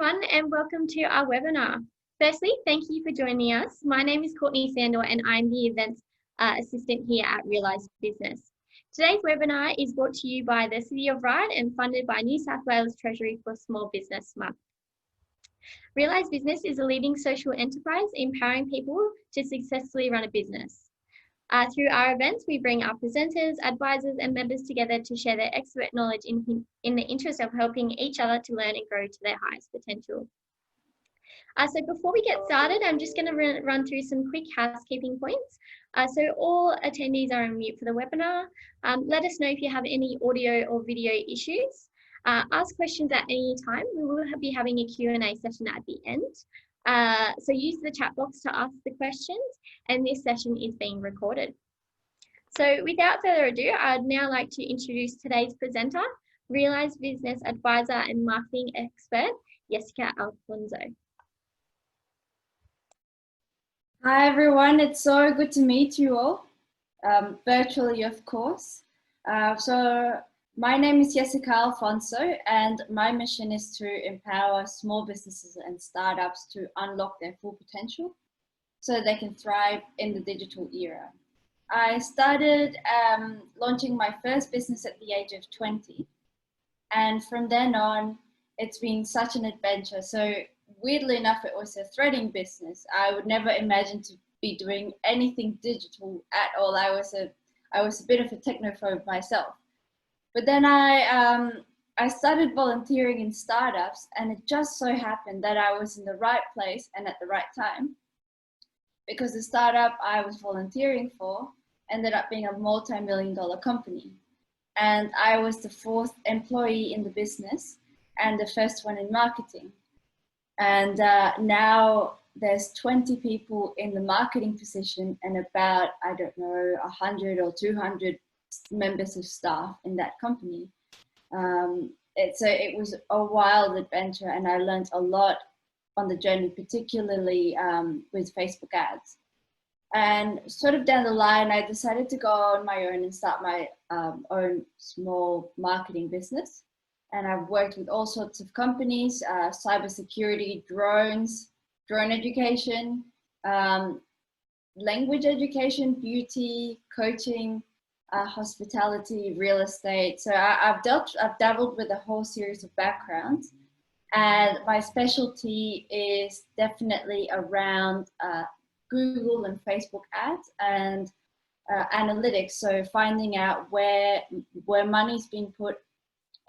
everyone, and welcome to our webinar. Firstly, thank you for joining us. My name is Courtney Sandor and I'm the Events Assistant here at Realise Business. Today's webinar is brought to you by the City of Ryde and funded by New South Wales Treasury for Small Business Month. Realise Business is a leading social enterprise empowering people to successfully run a business. Through our events, we bring our presenters, advisors and members together to share their expert knowledge in the interest of helping each other to learn and grow to their highest potential. So before we get started, I'm just going to run through some quick housekeeping points. So all attendees are on mute for the webinar. Let us know if you have any audio or video issues. Ask questions at any time. We will be having a Q&A session at the end. So use the chat box to ask the questions, and this session is being recorded. So without further ado, I'd now like to introduce today's presenter, Realise Business Advisor and Marketing Expert, Jessica Alfonso. Hi everyone, it's so good to meet you all, virtually of course. My name is Jessica Alfonso and my mission is to empower small businesses and startups to unlock their full potential so they can thrive in the digital era. I started launching my first business at the age of 20, and from then on it's been such an adventure. So weirdly enough, it was a threading business. I would never imagine to be doing anything digital at all. I was a bit of a technophobe myself. But then I started volunteering in startups, and it just so happened that I was in the right place and at the right time, because the startup I was volunteering for ended up being a multi-million-dollar company. And I was the 4th employee in the business and the first one in marketing. And now there's 20 people in the marketing position and about, I don't know, 100 or 200 members of staff in that company. It was a wild adventure, and I learned a lot on the journey, particularly with Facebook ads. And sort of down the line, I decided to go on my own and start my own small marketing business. And I've worked with all sorts of companies, cybersecurity, drone education, language education, beauty, coaching, hospitality, real estate. So I've dabbled with a whole series of backgrounds, and my specialty is definitely around Google and Facebook ads and analytics. So finding out where money's being put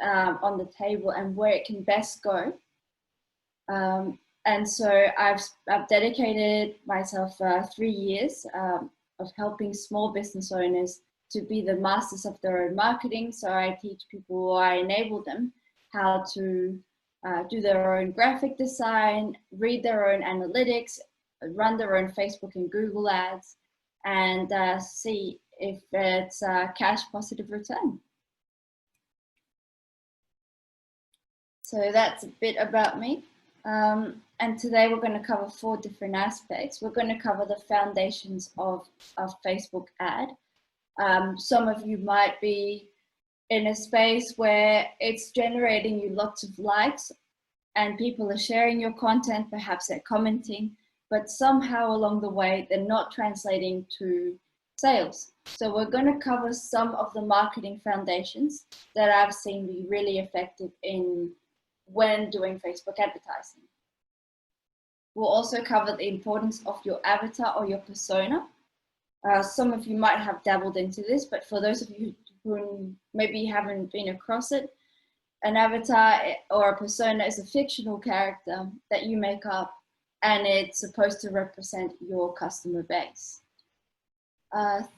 on the table and where it can best go. And so I've dedicated myself 3 years of helping small business owners to be the masters of their own marketing. So I teach people, or I enable them how to do their own graphic design, read their own analytics, run their own Facebook and Google ads, and see if it's a cash positive return. So that's a bit about me. And today we're going to cover 4 different aspects. We're going to cover the foundations of a Facebook ad. Some of you might be in a space where it's generating you lots of likes and people are sharing your content, perhaps they're commenting, but somehow along the way they're not translating to sales. So we're going to cover some of the marketing foundations that I've seen be really effective when doing Facebook advertising. We'll also cover the importance of your avatar or your persona. Some of you might have dabbled into this, but for those of you who maybe haven't been across it, an avatar or a persona is a fictional character that you make up, and it's supposed to represent your customer base.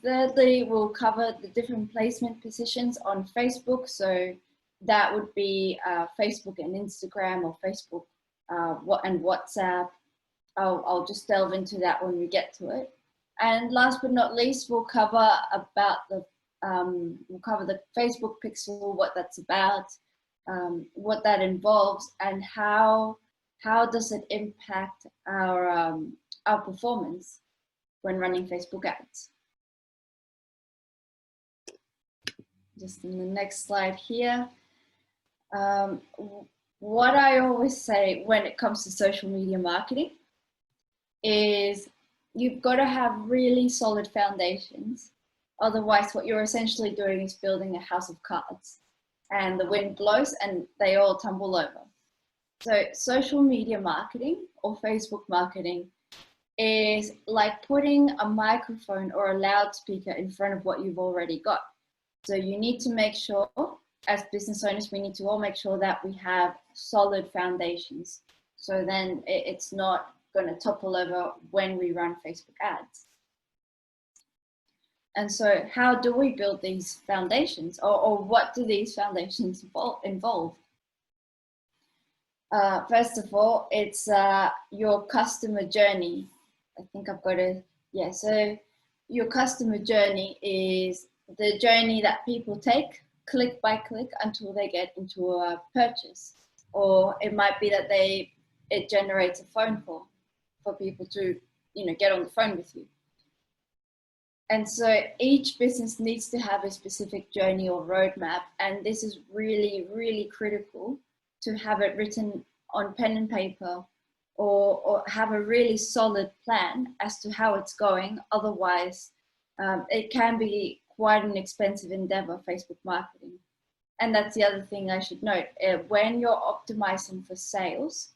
Thirdly, we'll cover the different placement positions on Facebook. So that would be Facebook and Instagram, or Facebook and WhatsApp. I'll just delve into that when we get to it. And last but not least, we'll cover the Facebook pixel, what that's about, what that involves, and how does it impact our performance when running Facebook ads. Just in the next slide here. what I always say when it comes to social media marketing is you've got to have really solid foundations. Otherwise, what you're essentially doing is building a house of cards, and the wind blows and they all tumble over. So social media marketing or Facebook marketing is like putting a microphone or a loudspeaker in front of what you've already got. So you need to make sure, as business owners, we need to all make sure that we have solid foundations. So then it's not going to topple over when we run Facebook ads. And so how do we build these foundations, or what do these foundations involve? First of all, it's your customer journey. I think I've got to, yeah, so your customer journey is the journey that people take click by click until they get into a purchase. Or it might be that it generates a phone call for people to, get on the phone with you. And so each business needs to have a specific journey or roadmap. And this is really, really critical to have it written on pen and paper, or have a really solid plan as to how it's going. Otherwise, it can be quite an expensive endeavor, Facebook marketing. And that's the other thing I should note. When you're optimizing for sales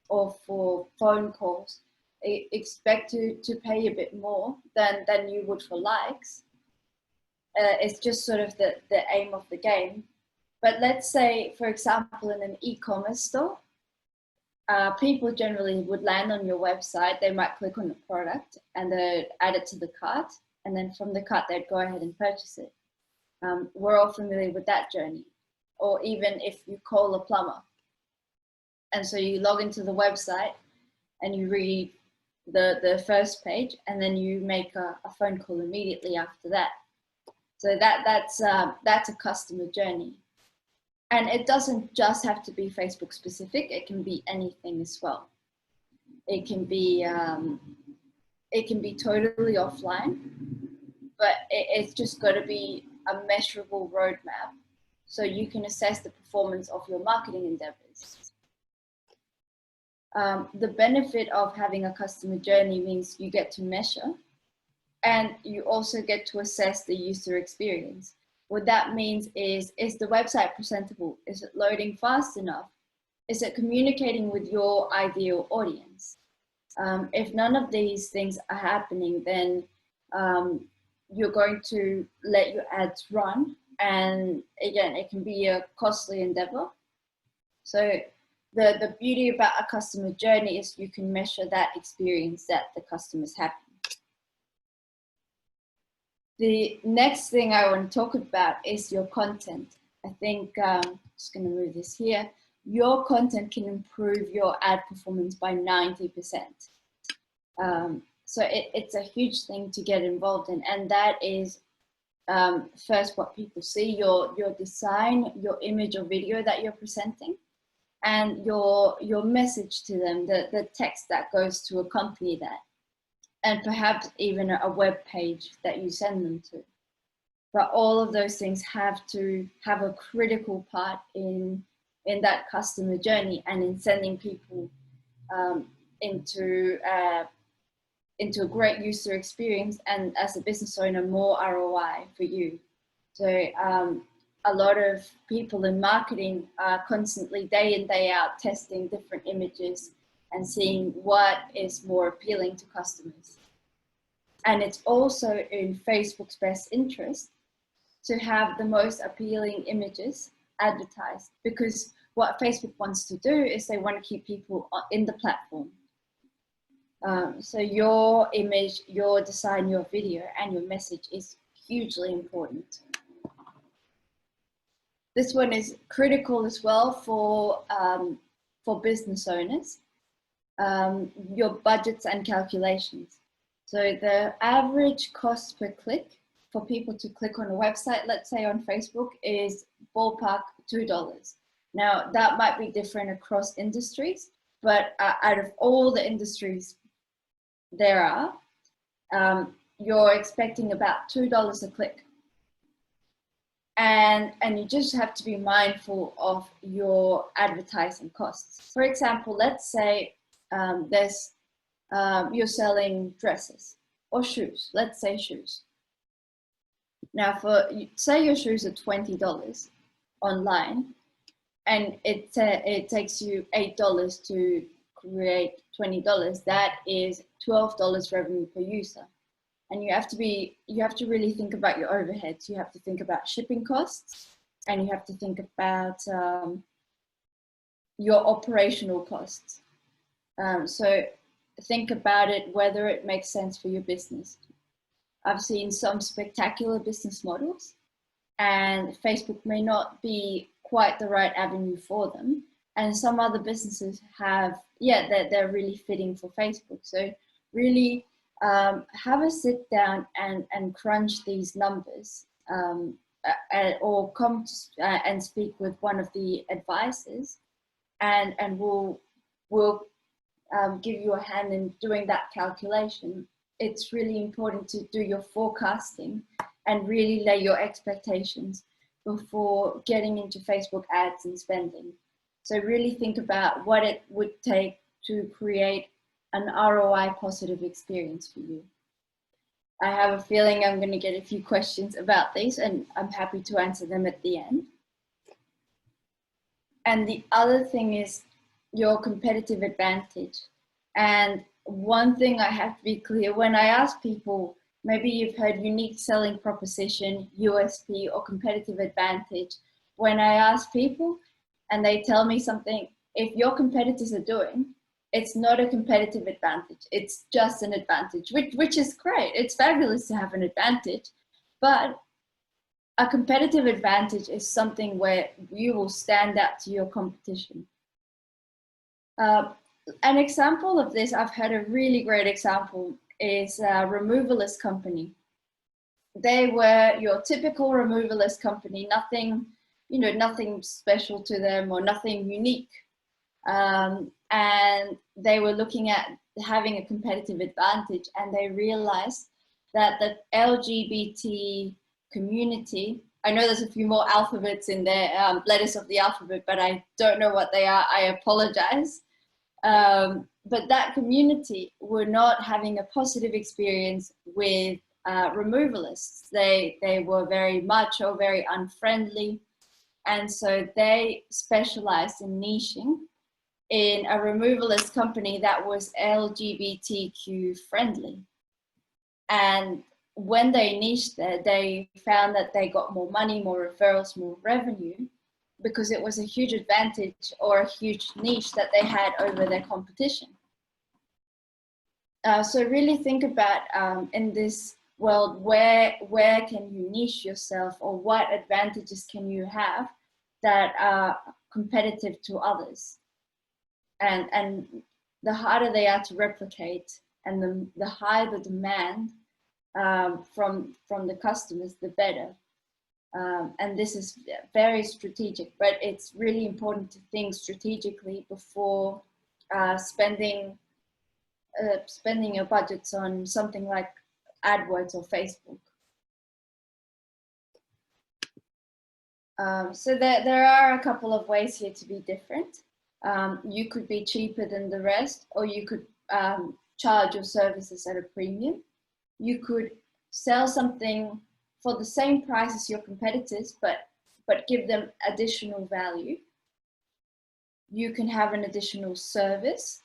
or for phone calls, expect to pay a bit more than you would for likes. It's just sort of the aim of the game. But let's say, for example, in an e-commerce store, people generally would land on your website. They might click on the product and they'd add it to the cart. And then from the cart, they'd go ahead and purchase it. We're all familiar with that journey. Or even if you call a plumber. And so you log into the website and you read the first page, and then you make a phone call immediately after that. So that's a customer journey. And it doesn't just have to be Facebook specific. It can be anything as well. It can be totally offline, but it's just got to be a measurable roadmap so you can assess the performance of your marketing endeavors. The benefit of having a customer journey means you get to measure, and you also get to assess the user experience. What that means is the website presentable? Is it loading fast enough? Is it communicating with your ideal audience? If none of these things are happening, then you're going to let your ads run. And again, it can be a costly endeavor. So the beauty about a customer journey is you can measure that experience that the customer's having. The next thing I want to talk about is your content. I think, I'm just going to move this here. Your content can improve your ad performance by 90%. So it's a huge thing to get involved in. And that is first what people see, your design, your image or video that you're presenting, and your message to them, the text that goes to accompany that. And perhaps even a web page that you send them to. But all of those things have to have a critical part in that customer journey and in sending people into a great user experience, and as a business owner, more ROI for you. So a lot of people in marketing are constantly day in, day out testing different images and seeing what is more appealing to customers. And it's also in Facebook's best interest to have the most appealing images advertised, because what Facebook wants to do is they want to keep people in the platform. So your image, your design, your video, and your message is hugely important. This one is critical as well for business owners. Your budgets and calculations. So the average cost per click for people to click on a website, let's say on Facebook, is ballpark $2. Now that might be different across industries, but out of all the industries there are, you're expecting about $2 a click. And you just have to be mindful of your advertising costs. For example, let's say you're selling dresses or shoes. Let's say shoes. Now, say your shoes are $20 online, and it takes you $8 to create $20. That is $12 revenue per user. And you have to really think about your overheads. You have to think about shipping costs, and you have to think about your operational costs. So think about it, whether it makes sense for your business. I've seen some spectacular business models, and Facebook may not be quite the right avenue for them. And some other businesses they're really fitting for Facebook. So really have a sit down and crunch these numbers, or come and speak with one of the advisors, and we'll give you a hand in doing that calculation. It's really important to do your forecasting and really lay your expectations before getting into Facebook ads and spending. So really think about what it would take to create an ROI positive experience for you. I have a feeling I'm going to get a few questions about these, and I'm happy to answer them at the end. And the other thing is your competitive advantage. And one thing I have to be clear, when I ask people, maybe you've heard unique selling proposition, USP, or competitive advantage. When I ask people and they tell me something, if your competitors are doing, it's not a competitive advantage. It's just an advantage, which is great. It's fabulous to have an advantage, but a competitive advantage is something where you will stand out to your competition. An example of this, I've had a really great example, is a removalist company. They were your typical removalist company, nothing special to them or nothing unique. And they were looking at having a competitive advantage, and they realized that the LGBT community, I know there's a few more alphabets in there, letters of the alphabet, but I don't know what they are. I apologize. But that community were not having a positive experience with removalists. They were very macho, very unfriendly. And so they specialized in niching in a removalist company that was LGBTQ friendly. And when they niched there, they found that they got more money, more referrals, more revenue, because it was a huge advantage or a huge niche that they had over their competition. So really think about in this world, where can you niche yourself, or what advantages can you have that are competitive to others? And the harder they are to replicate, and the higher the demand from the customers, the better. And this is very strategic, but it's really important to think strategically before spending your budgets on something like AdWords or Facebook. So there are a couple of ways here to be different. You could be cheaper than the rest, or you could charge your services at a premium. You could sell something for the same price as your competitors, but give them additional value. You can have an additional service,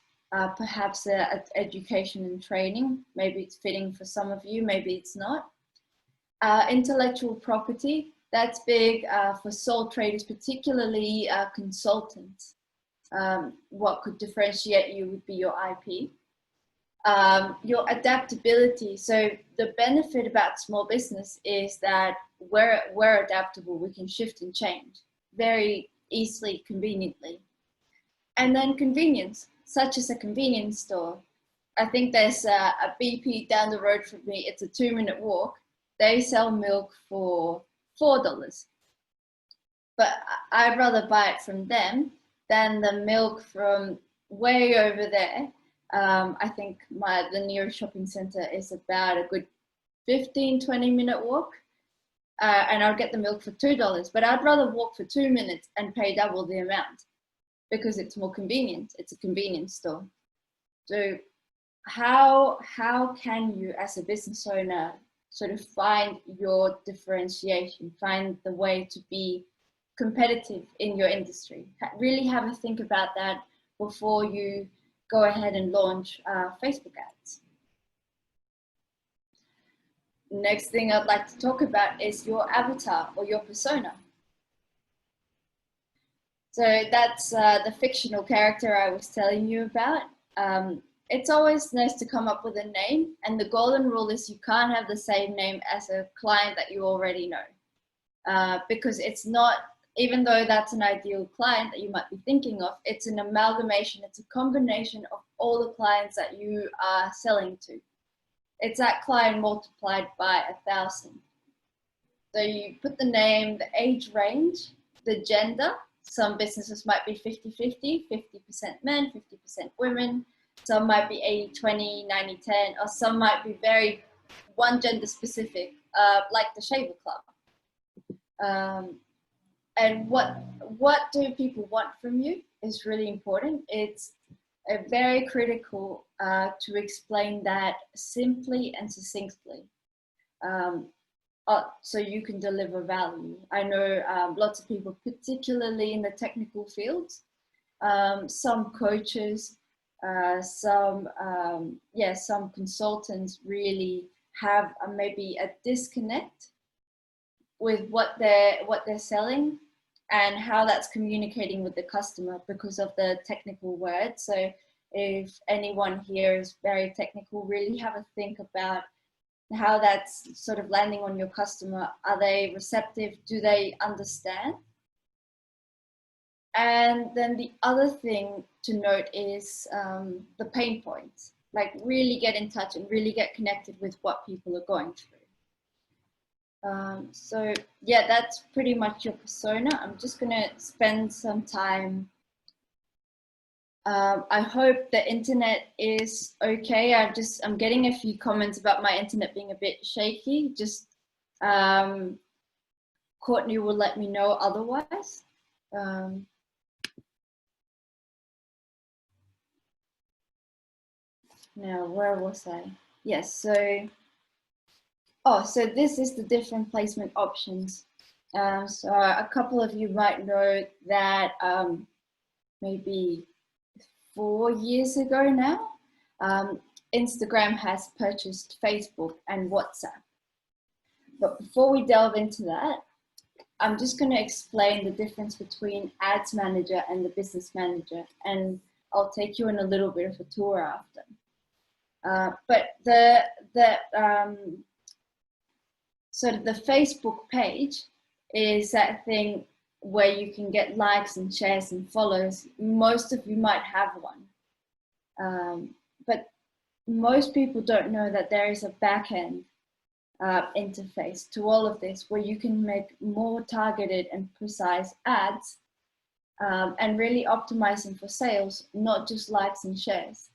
perhaps education and training. Maybe it's fitting for some of you, maybe it's not. Intellectual property, that's big for sole traders, particularly consultants. What could differentiate you would be your IP. Your adaptability. So the benefit about small business is that we're adaptable. We can shift and change very easily, conveniently. And then convenience, such as a convenience store. I think there's a BP down the road from me. It's a 2-minute walk. They sell milk for $4. But I'd rather buy it from them than the milk from way over there. I think the nearest shopping center is about a good 15-20 minute walk. and I'll get the milk for $2, but I'd rather walk for 2 minutes and pay double the amount because it's more convenient. It's a convenience store. So how can you as a business owner sort of find your differentiation, find the way to be competitive in your industry? Really have a think about that before you go ahead and launch Facebook ads. Next thing I'd like to talk about is your avatar or your persona. So that's the fictional character I was telling you about. It's always nice to come up with a name, and the golden rule is you can't have the same name as a client that you already know, because it's not, even though that's an ideal client that you might be thinking of, it's an amalgamation, it's a combination of all the clients that you are selling to. It's that client multiplied by 1,000. So you put the name, the age range, the gender. Some businesses might be 50-50, 50% men, 50% women. Some might be 80-20, 90-10, or some might be very one gender specific, like the Shaver Club. And what do people want from you is really important. It's very critical to explain that simply and succinctly, so you can deliver value. I know lots of people, particularly in the technical fields, some coaches, some consultants really have maybe a disconnect with what they're selling and how that's communicating with the customer because of the technical words. So if anyone here is very technical, really have a think about how that's sort of landing on your customer. Are they receptive? Do they understand? And then the other thing to note is the pain points. Like really get in touch and really get connected with what people are going through. So yeah, that's pretty much your persona. I'm just gonna spend some time. I hope the internet is okay. I'm getting a few comments about my internet being a bit shaky. Just Courtney will let me know otherwise. Now, where was I? Yes, so this is the different placement options. So a couple of you might know that maybe 4 years ago now, Instagram has purchased Facebook and WhatsApp. But before we delve into that, I'm just going to explain the difference between Ads Manager and the Business Manager, and I'll take you on a little bit of a tour after. But sort of the Facebook page is that thing where you can get likes and shares and follows. Most of you might have one, but most people don't know that there is a back-end interface to all of this where you can make more targeted and precise ads and really optimize them for sales, not just likes and shares.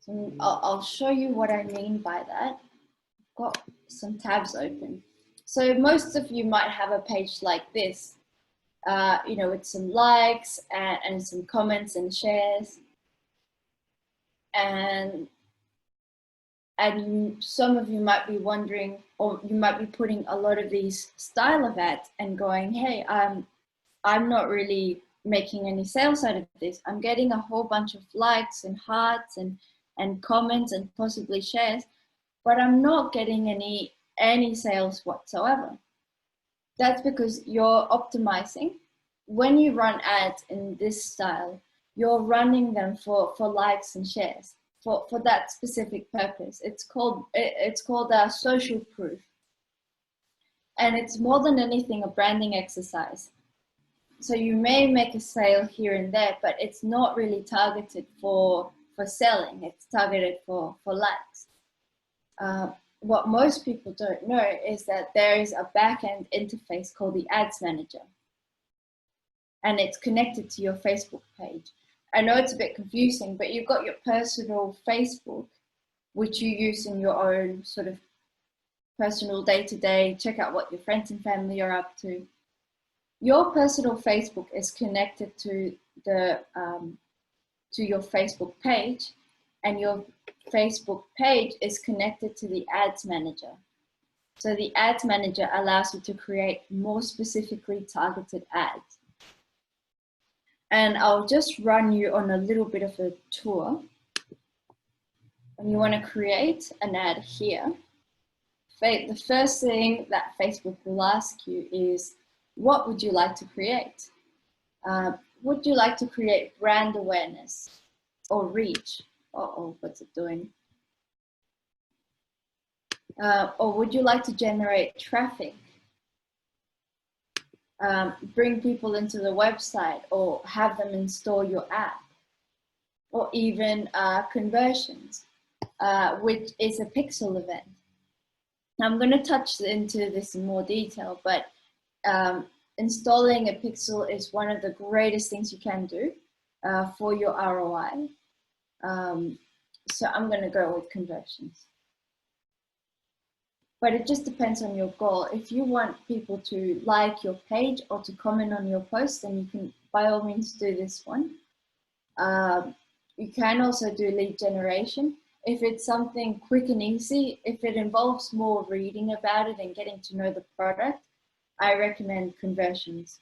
So I'll show you what I mean by that. I've got some tabs open. So most of you might have a page like this, with some likes and some comments and shares. And some of you might be wondering, or you might be putting a lot of these style of ads and going, hey, I'm not really making any sales out of this. I'm getting a whole bunch of likes and hearts and comments and possibly shares, but I'm not getting any sales whatsoever. That's because you're optimizing. When you run ads in this style, you're running them for likes and shares, for that specific purpose. It's called social proof. And it's more than anything a branding exercise. So you may make a sale here and there, but it's not really targeted for selling. It's targeted for likes. What most people don't know is that there is a back-end interface called the Ads Manager, and it's connected to your Facebook page. I know it's a bit confusing, but you've got your personal Facebook, which you use in your own sort of personal day-to-day, check out what your friends and family are up to. Your personal Facebook is connected to your Facebook page, and your Facebook page is connected to the ads manager. So the ads manager allows you to create more specifically targeted ads. And I'll just run you on a little bit of a tour. When you want to create an ad here, the first thing that Facebook will ask you is, what would you like to create? Would you like to create brand awareness or reach? Uh-oh, what's it doing? Or would you like to generate traffic? Bring people into the website or have them install your app? Or even conversions, which is a pixel event. I'm going to touch into this in more detail, but installing a pixel is one of the greatest things you can do for your ROI. So I'm going to go with conversions. But it just depends on your goal. If you want people to like your page or to comment on your post, then you can by all means do this one. You can also do lead generation. If it's something quick and easy, if it involves more reading about it and getting to know the product, I recommend conversions.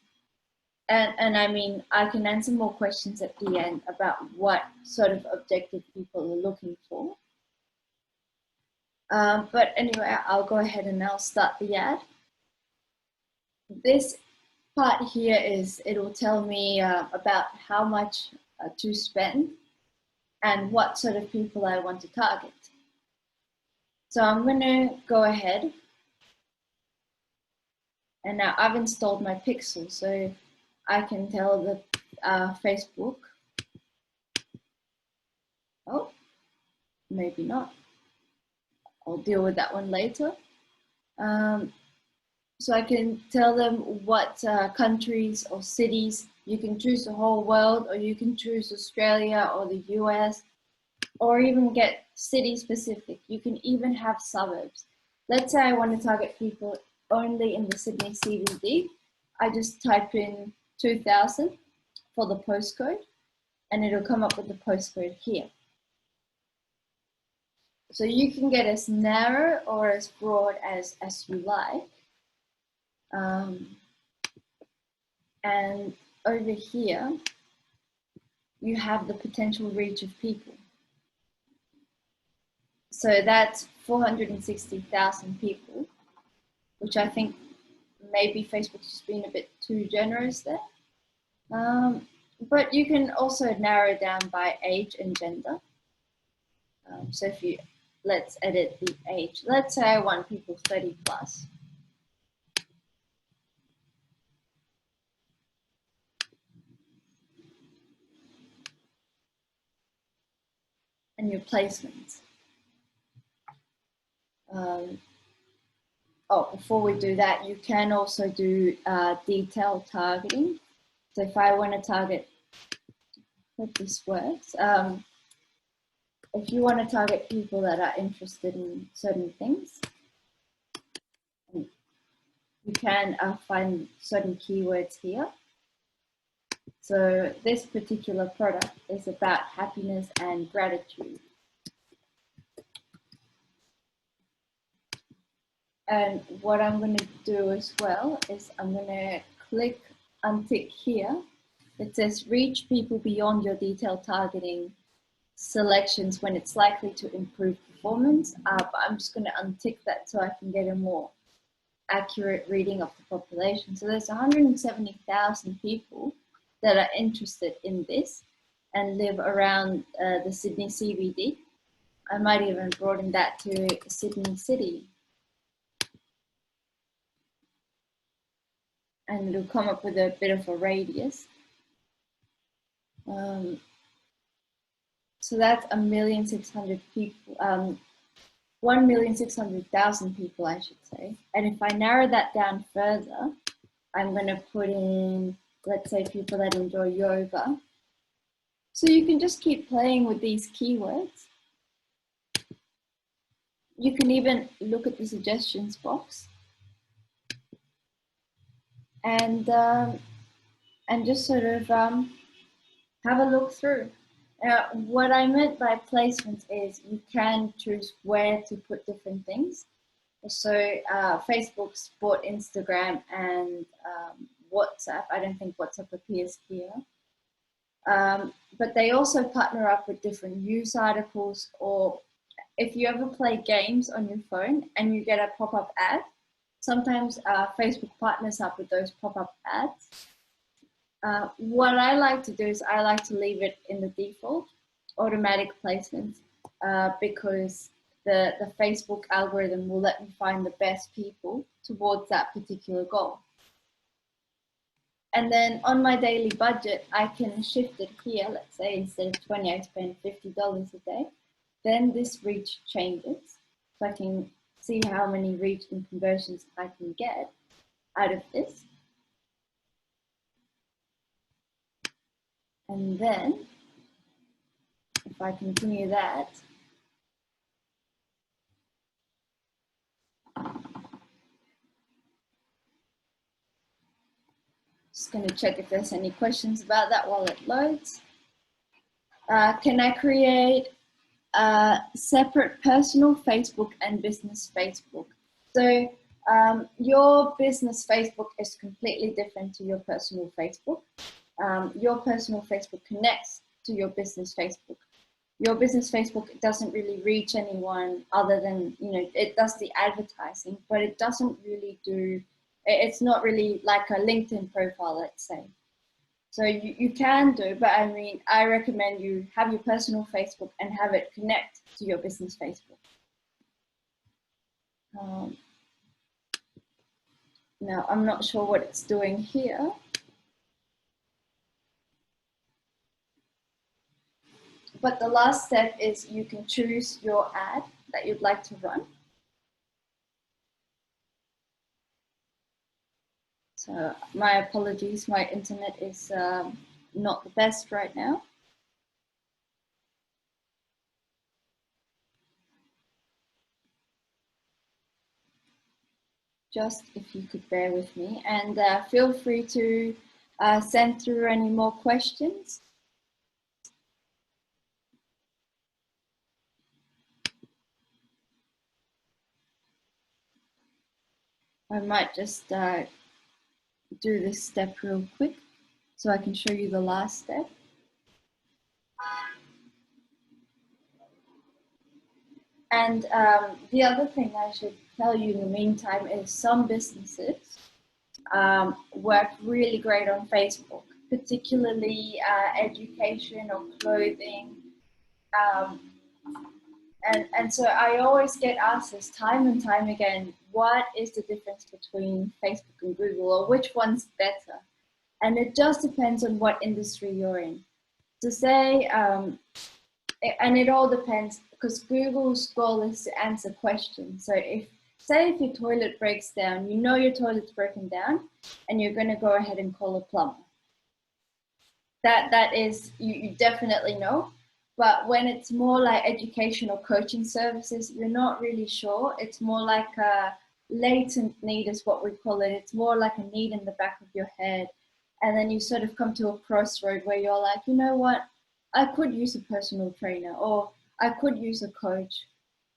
And I mean, I can answer more questions at the end about what sort of objective people are looking for. But anyway, I'll go ahead and I'll start the ad. This part here is, it will tell me about how much to spend and what sort of people I want to target. So I'm going to go ahead, and now I've installed my pixel, so I can tell the Facebook, oh, maybe not. I'll deal with that one later. So I can tell them what countries or cities. You can choose the whole world, or you can choose Australia or the US, or even get city specific. You can even have suburbs. Let's say I want to target people only in the Sydney CBD. I just type in 2000 for the postcode, and it'll come up with the postcode here. So you can get as narrow or as broad as you like. And over here, you have the potential reach of people. So that's 460,000 people, which I think maybe Facebook's just been a bit too generous there. But you can also narrow down by age and gender. So if you, let's edit the age. Let's say I want people 30 plus. And your placements. Oh, before we do that, you can also do detailed targeting. So if I want to target, hope this works. If you want to target people that are interested in certain things, you can find certain keywords here. So this particular product is about happiness and gratitude. And what I'm going to do as well is I'm going to click untick here. It says reach people beyond your detailed targeting selections when it's likely to improve performance. But I'm just going to untick that so I can get a more accurate reading of the population. So there's 170,000 people that are interested in this and live around the Sydney CBD. I might even broaden that to Sydney City. And it'll come up with a bit of a radius. So that's 1,600,000 people, 1,600,000 people, I should say. And if I narrow that down further, I'm going to put in, let's say, people that enjoy yoga. So you can just keep playing with these keywords. You can even look at the suggestions box and just sort of have a look through. What I meant by placements is you can choose where to put different things. So Facebook's bought Instagram and WhatsApp. I don't think WhatsApp appears here. But they also partner up with different news articles, or if you ever play games on your phone and you get a pop-up ad, sometimes Facebook partners up with those pop-up ads. What I like to do is I like to leave it in the default automatic placements because the Facebook algorithm will let me find the best people towards that particular goal. And then on my daily budget, I can shift it here. Let's say instead of 20, I spend $50 a day. Then this reach changes. So I can see how many reach and conversions I can get out of this. And then if I continue that, just going to check if there's any questions about that while it loads. Can I create a separate personal Facebook and business Facebook? So your business Facebook is completely different to your personal Facebook. Your personal Facebook connects to your business Facebook. Your business Facebook doesn't really reach anyone other than, it does the advertising, but it doesn't really do, it's not really like a LinkedIn profile, let's say. So you can do, but I mean, I recommend you have your personal Facebook and have it connect to your business Facebook. Now, I'm not sure what it's doing here. But the last step is you can choose your ad that you'd like to run. So my apologies, my internet is not the best right now. Just if you could bear with me, and feel free to send through any more questions. I might just do this step real quick so I can show you the last step. And the other thing I should tell you in the meantime is some businesses work really great on Facebook, particularly education or clothing. And so I always get asked this time and time again, what is the difference between Facebook and Google, or which one's better? And it just depends on what industry you're in. To say, and it all depends, because Google's goal is to answer questions. So if your toilet breaks down, you know your toilet's broken down, and you're going to go ahead and call a plumber. That is, you definitely know. But when it's more like educational coaching services, you're not really sure. It's more like a latent need is what we call it. It's more like a need in the back of your head. And then you sort of come to a crossroad where you're like, you know what, I could use a personal trainer, or I could use a coach.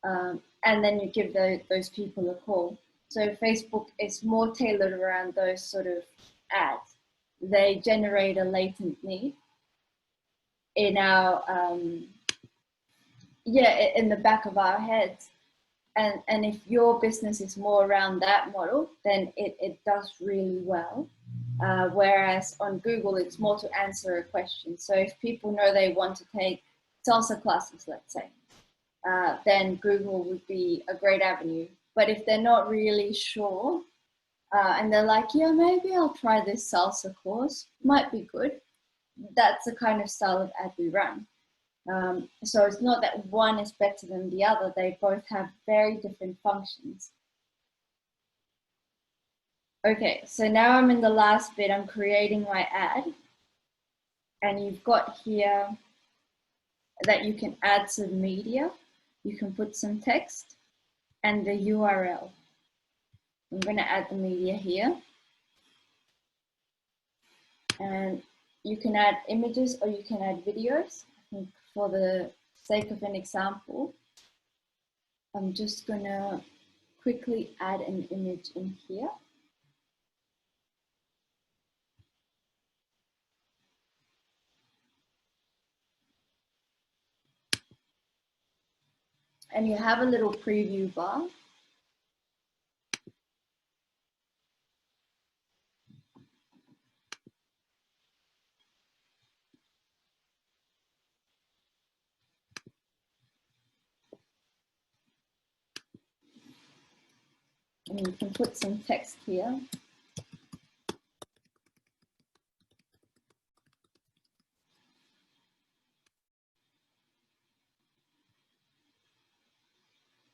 And then you give those people a call. So Facebook is more tailored around those sort of ads. They generate a latent need in our in the back of our heads, and if your business is more around that model, then it does really well, whereas on Google it's more to answer a question. So if people know they want to take salsa classes, let's say, then Google would be a great avenue. But if they're not really sure and they're like, yeah, maybe I'll try this salsa course, might be good, that's the kind of style of ad we run. So it's not that one is better than the other. They both have very different functions. Okay, so now I'm in the last bit. I'm creating my ad. And you've got here that you can add some media. You can put some text. and the URL. I'm going to add the media here. And you can add images or you can add videos. I think for the sake of an example, I'm just going to quickly add an image in here. And you have a little preview bar. And you can put some text here.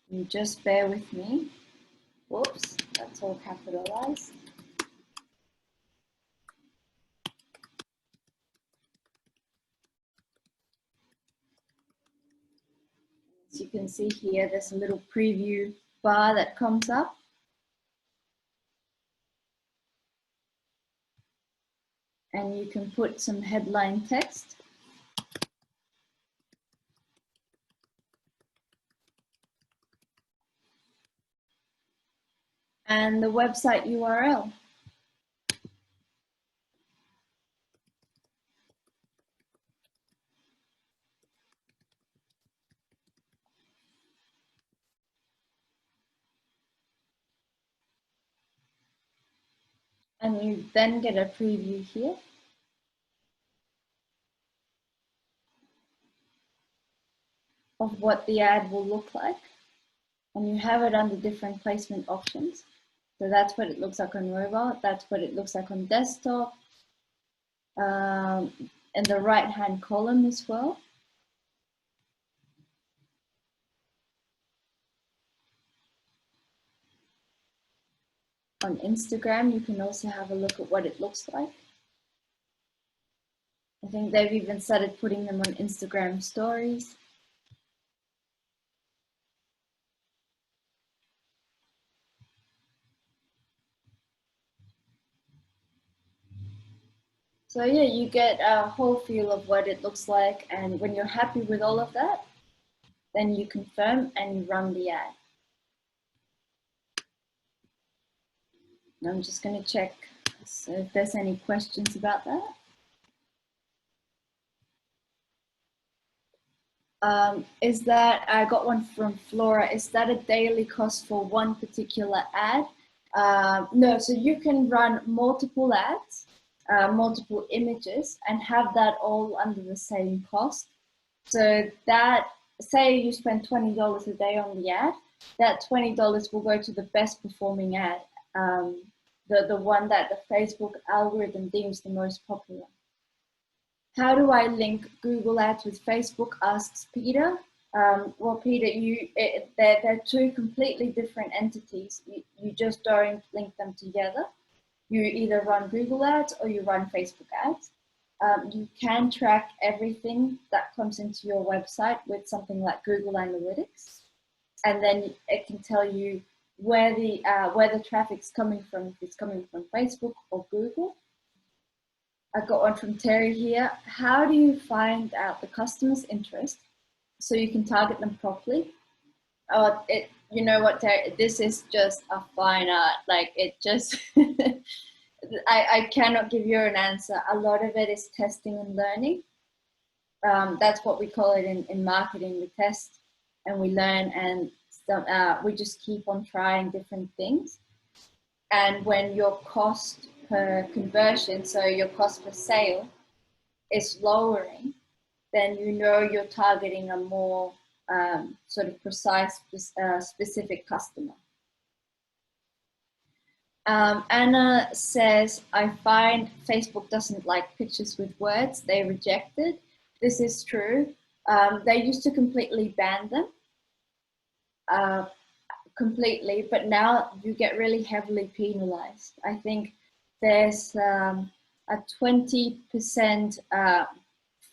You just bear with me. Whoops, that's all capitalized. As you can see here, there's a little preview bar that comes up. And you can put some headline text. And the website URL. And you then get a preview here. Of what the ad will look like. And you have it under different placement options. So that's what it looks like on mobile. That's what it looks like on desktop. In the right-hand column as well. On Instagram, you can also have a look at what it looks like. I think they've even started putting them on Instagram stories. So yeah, you get a whole feel of what it looks like, and when you're happy with all of that, then you confirm and you run the ad. And I'm just going to check so if there's any questions about that. Is that, I got one from Flora, is that a daily cost for one particular ad? No, so you can run multiple ads, multiple images, and have that all under the same cost. So that, say you spend $20 a day on the ad, that $20 will go to the best performing ad, the one that the Facebook algorithm deems the most popular. How do I link Google Ads with Facebook, asks Peter. Well, Peter, they're two completely different entities. You just don't link them together. You either run Google Ads or you run Facebook Ads. You can track everything that comes into your website with something like Google Analytics, and then it can tell you where the traffic's coming from, if it's coming from Facebook or Google. I got one from Terry here. How do you find out the customer's interest so you can target them properly? You know what, Terry, this is just a fine art. Like it just, I cannot give you an answer. A lot of it is testing and learning. That's what we call it in marketing. We test and we learn, and we just keep on trying different things. And when your cost per conversion, so your cost per sale, is lowering, then you know you're targeting a more sort of precise, specific customer. Anna says, I find Facebook doesn't like pictures with words. They reject it. This is true. They used to completely ban them. Completely, but now you get really heavily penalized. I think there's a 20%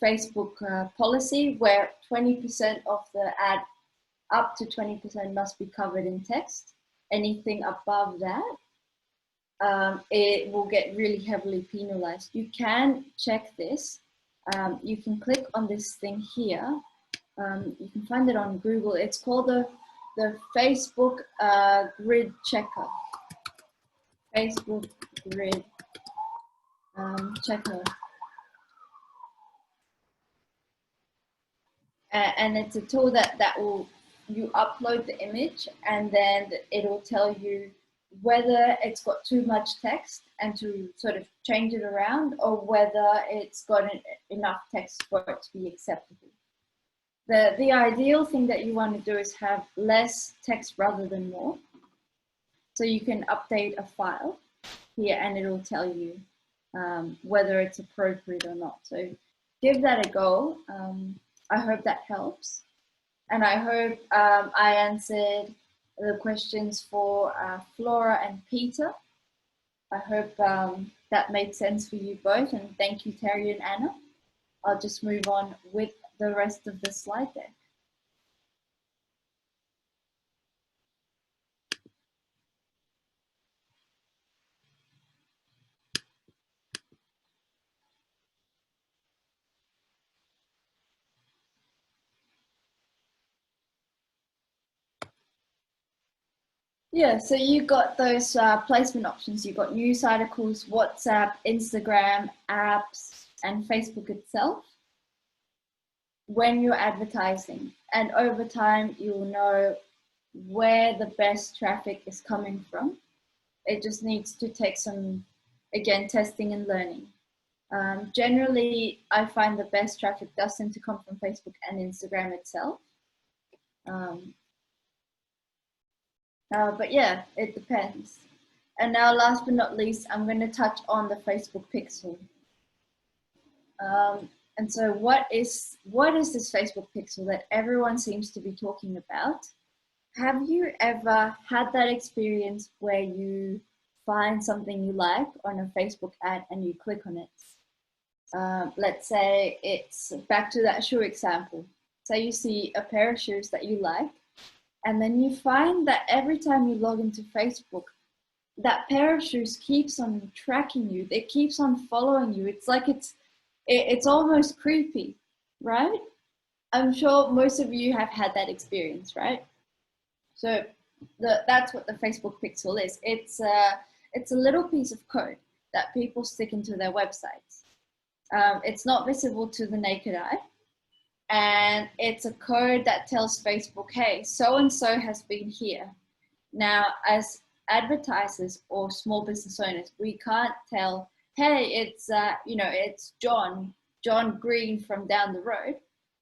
Facebook policy where 20% of the ad up to 20% must be covered in text. Anything above that, it will get really heavily penalized. You can check this. You can click on this thing here. You can find it on Google. It's called the Facebook grid checker. Facebook grid checker. And it's a tool that will, you upload the image and then it'll tell you whether it's got too much text and to sort of change it around, or whether it's got enough text for it to be acceptable. The ideal thing that you want to do is have less text rather than more. So you can update a file here and it'll tell you whether it's appropriate or not. So give that a go. I hope that helps. And I hope I answered the questions for Flora and Peter. I hope that made sense for you both. And thank you, Terry and Anna. I'll just move on with the rest of the slide deck. Yeah, so you got those placement options. You got news articles, WhatsApp, Instagram, apps, and Facebook itself when you're advertising. And over time, you'll know where the best traffic is coming from. It just needs to take some, again, testing and learning. Generally, I find the best traffic does tend to come from Facebook and Instagram itself. But yeah, it depends. And now last but not least, I'm going to touch on the Facebook pixel. And so what is this Facebook pixel that everyone seems to be talking about? Have you ever had that experience where you find something you like on a Facebook ad and you click on it? Let's say it's back to that shoe example. Say you see a pair of shoes that you like, and then you find that every time you log into Facebook, that pair of shoes keeps on tracking you. It keeps on following you. It's like it's almost creepy, right? I'm sure most of you have had that experience, right? So that's what the Facebook pixel is. It's a little piece of code that people stick into their websites. It's not visible to the naked eye. And it's a code that tells Facebook, hey, so-and-so has been here. Now, as advertisers or small business owners, we can't tell, hey, it's, it's John Green from down the road.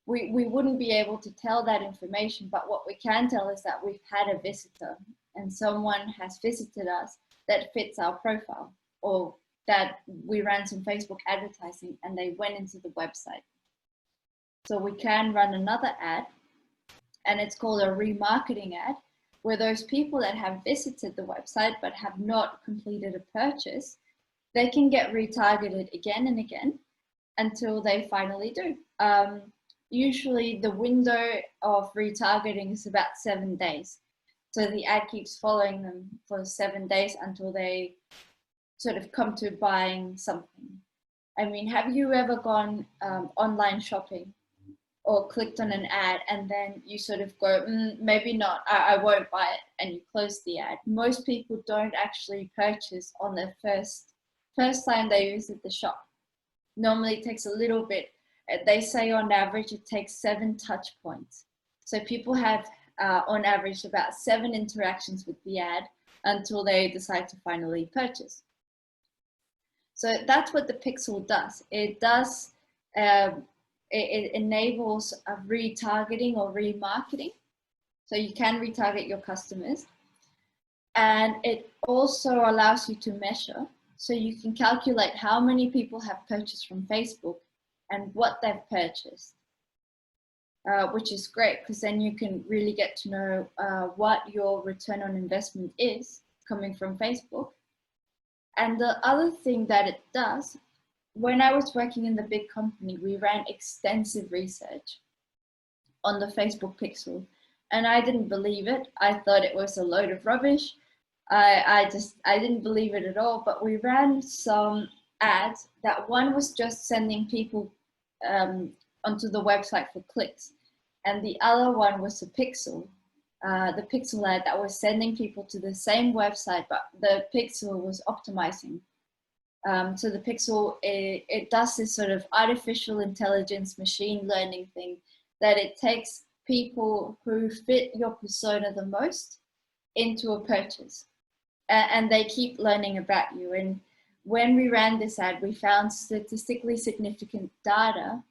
We wouldn't be able to tell that information, but what we can tell is that we've had a visitor and someone has visited us that fits our profile, or that we ran some Facebook advertising and they went into the website. So we can run another ad, and it's called a remarketing ad, where those people that have visited the website but have not completed a purchase, they can get retargeted again and again until they finally do. Usually the window of retargeting is about 7 days. So the ad keeps following them for 7 days until they sort of come to buying something. I mean, have you ever gone online shopping or clicked on an ad and then you sort of go, maybe not, I won't buy it, and you close the ad? Most people don't actually purchase on their first time they visit the shop. Normally it takes a little bit. They say on average it takes 7 touch points. So people have on average about 7 interactions with the ad until they decide to finally purchase. So that's what the pixel does. It does, it enables a retargeting or remarketing. So you can retarget your customers. And it also allows you to measure. So you can calculate how many people have purchased from Facebook and what they've purchased, which is great, because then you can really get to know what your return on investment is coming from Facebook. And the other thing that it does, when I was working in the big company, we ran extensive research on the Facebook pixel. and I didn't believe it. I thought it was a load of rubbish. I didn't believe it at all. But we ran some ads that one was just sending people onto the website for clicks, and the other one was a pixel, the pixel ad that was sending people to the same website, but the pixel was optimizing. So the pixel, it does this sort of artificial intelligence, machine learning thing, that it takes people who fit your persona the most into a purchase, and they keep learning about you. And when we ran this ad, we found statistically significant data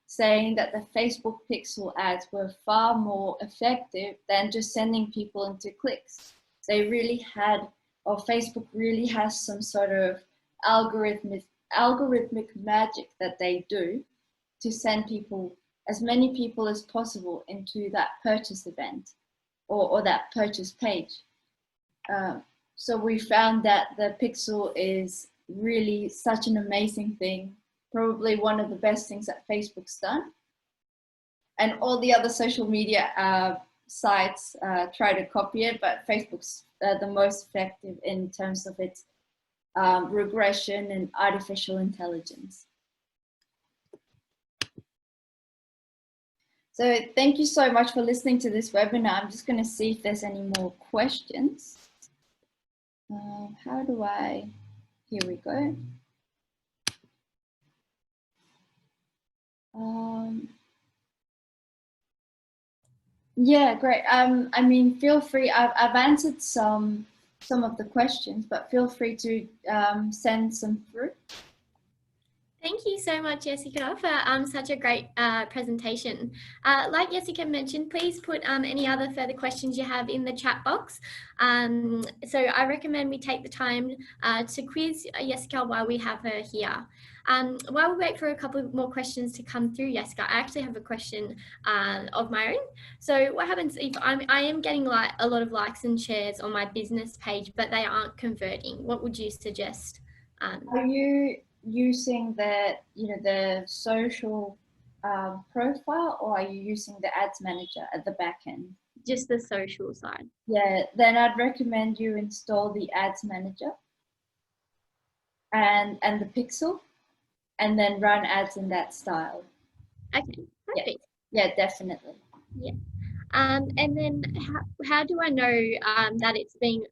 saying that the Facebook pixel ads were far more effective than just sending people into clicks. They really had, or Facebook really has some sort of algorithmic magic that they do to send people, as many people as possible, into that purchase event or that purchase page. So we found that the pixel is really such an amazing thing, probably one of the best things that Facebook's done. And all the other social media sites try to copy it, but Facebook's the most effective in terms of its regression and artificial intelligence. So thank you so much for listening to this webinar. I'm just going to see if there's any more questions. How do I, here we go. Yeah, great. I mean, feel free. I've answered some of the questions, but feel free to send some through. Thank you so much, Jessica, for such a great presentation. Like Jessica mentioned, please put any other further questions you have in the chat box. So I recommend we take the time to quiz Jessica while we have her here. While we wait for a couple more questions to come through, Jessica, I actually have a question of my own. So what happens if I am getting a lot of likes and shares on my business page, but they aren't converting? What would you suggest? Are you using the social profile, or are you using the ads manager at the back end? Just the social side. Yeah, then I'd recommend you install the ads manager and the pixel, and then run ads in that style. Okay, perfect. Yeah, definitely. Yeah. And then how do I know that it's being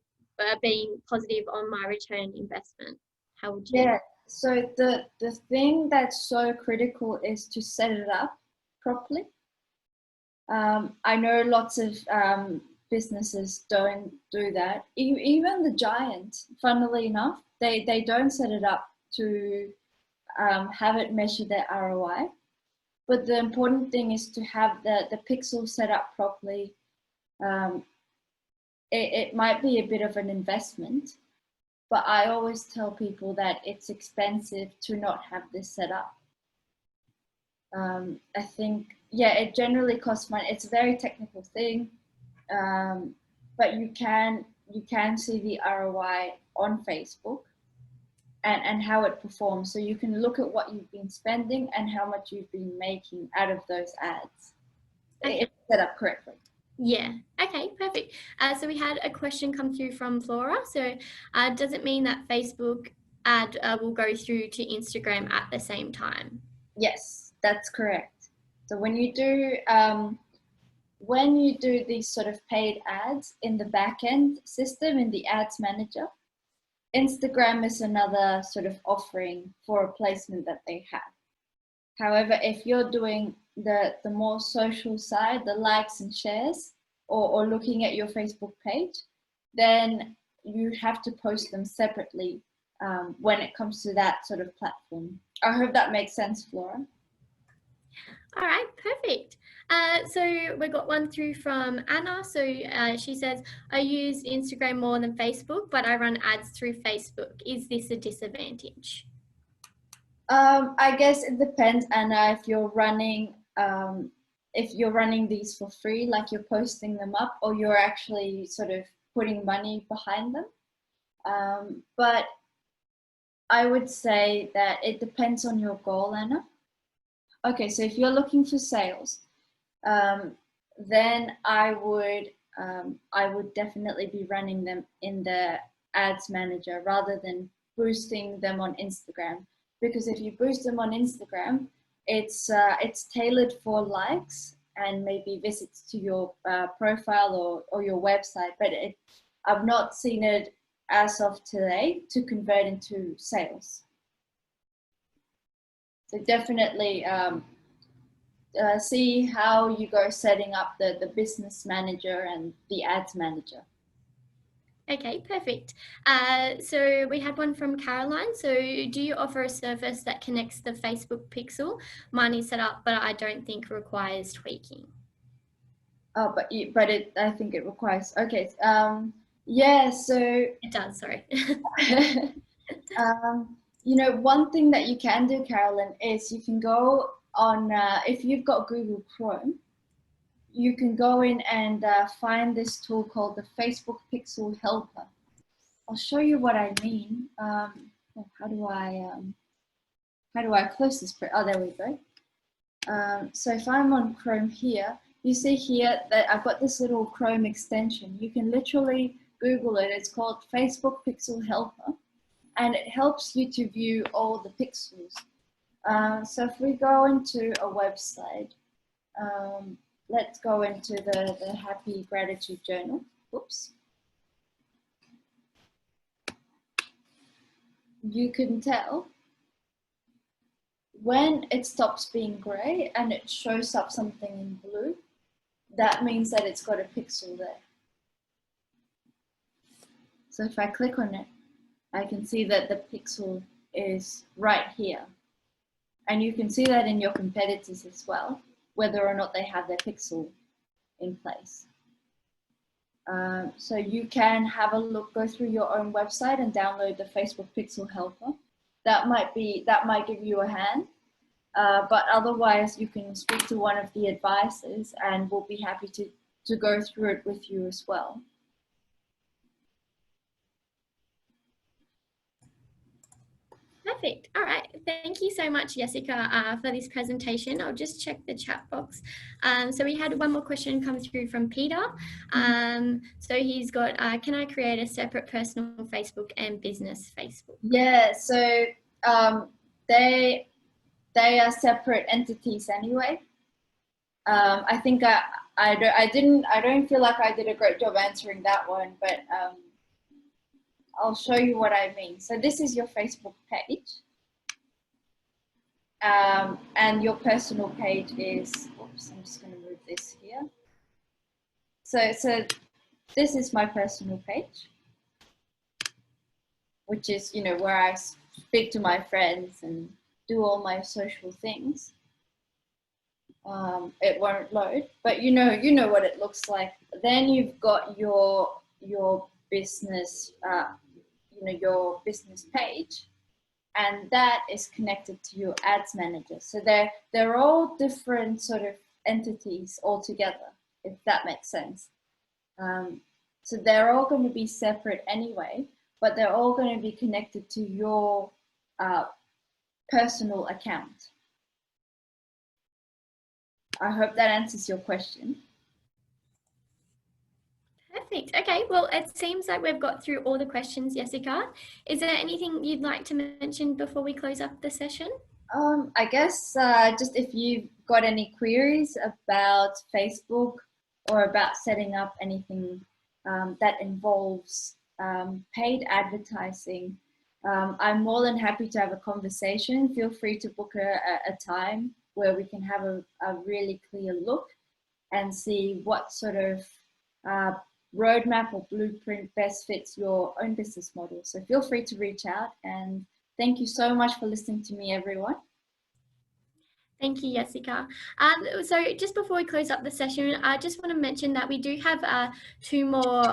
positive on my return investment? How would you? Yeah, so the thing that's so critical is to set it up properly. I know lots of businesses don't do that. Even the giants, funnily enough, they don't set it up to have it measure their ROI. But the important thing is to have the pixel set up properly. It might be a bit of an investment, but I always tell people that it's expensive to not have this set up. I think, yeah, it generally costs money. It's a very technical thing, but you can see the ROI on Facebook and how it performs. So you can look at what you've been spending and how much you've been making out of those ads. Okay. It's set up correctly. Yeah. Okay, perfect. So we had a question come through from Flora. So does it mean that Facebook ad will go through to Instagram at the same time? Yes, that's correct. So when you do these sort of paid ads in the back-end system, in the ads manager, Instagram is another sort of offering for a placement that they have. However, if you're doing the more social side, the likes and shares, or looking at your Facebook page, then you have to post them separately when it comes to that sort of platform. I hope that makes sense, Flora. All right, perfect. So we got one through from Anna. So she says, I use Instagram more than Facebook, but I run ads through Facebook. Is this a disadvantage? I guess it depends, Anna, if you're running these for free, like you're posting them up, or you're actually sort of putting money behind them. But I would say that it depends on your goal, Anna. Okay, so if you're looking for sales, then I would definitely be running them in the ads manager rather than boosting them on Instagram. Because if you boost them on Instagram, it's tailored for likes and maybe visits to your profile or your website, but I've not seen it as of today to convert into sales. So definitely see how you go setting up the business manager and the ads manager. Okay, perfect. So we had one from Caroline. So do you offer a service that connects the Facebook pixel? Mine is set up, but I don't think requires tweaking. Oh, I think it requires, okay. Yeah, so. It does, sorry. You know, one thing that you can do, Carolyn, is you can go on, if you've got Google Chrome, you can go in and find this tool called the Facebook Pixel Helper. I'll show you what I mean. How do I close this? Oh, there we go. So if I'm on Chrome here, you see here that I've got this little Chrome extension. You can literally Google it. It's called Facebook Pixel Helper, and it helps you to view all the pixels. So if we go into a website, let's go into the Happy Gratitude Journal. Oops. You can tell when it stops being gray and it shows up something in blue, that means that it's got a pixel there. So if I click on it, I can see that the pixel is right here. And you can see that in your competitors as well, whether or not they have their pixel in place. So you can have a look, go through your own website and download the Facebook Pixel Helper. That might give you a hand, but otherwise you can speak to one of the advisors and we'll be happy to go through it with you as well. Perfect. All right. Thank you so much, Jessica, for this presentation. I'll just check the chat box. So we had one more question come through from Peter. So he's got, can I create a separate personal Facebook and business Facebook? Yeah, so they are separate entities anyway. I think I don't feel like I did a great job answering that one, but I'll show you what I mean. So this is your Facebook page. And your personal page is, oops, I'm just going to move this here. So this is my personal page, which is, you know, where I speak to my friends and do all my social things. It won't load, but you know what it looks like. Then you've got your business, your business page, and that is connected to your ads manager. So they're all different sort of entities all together, if that makes sense. So they're all going to be separate anyway, but they're all going to be connected to your personal account. I hope that answers your question. Perfect. Okay, well, it seems like we've got through all the questions, Jessica. Is there anything you'd like to mention before we close up the session? I guess just if you've got any queries about Facebook or about setting up anything that involves paid advertising, I'm more than happy to have a conversation. Feel free to book a time where we can have a really clear look and see what sort of roadmap or blueprint best fits your own business model. So feel free to reach out, and thank you so much for listening to me, everyone. Thank you, Jessica. So just before we close up the session, I just want to mention that we do have 2 more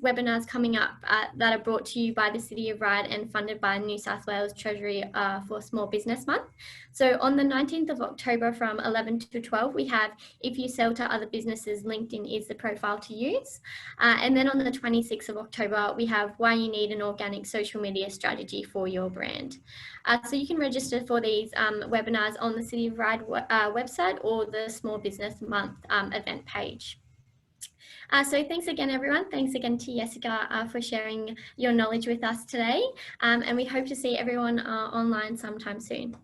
webinars coming up that are brought to you by the City of Ryde and funded by New South Wales Treasury for Small Business Month. So on the 19th of October from 11 to 12, we have If You Sell to Other Businesses, LinkedIn is the profile to use. And then on the 26th of October, we have Why You Need an Organic Social Media Strategy for Your Brand. So you can register for these webinars on the City of Ryde Ryde website or the Small Business Month event page. So thanks again, everyone. Thanks again to Jessica for sharing your knowledge with us today. And we hope to see everyone online sometime soon.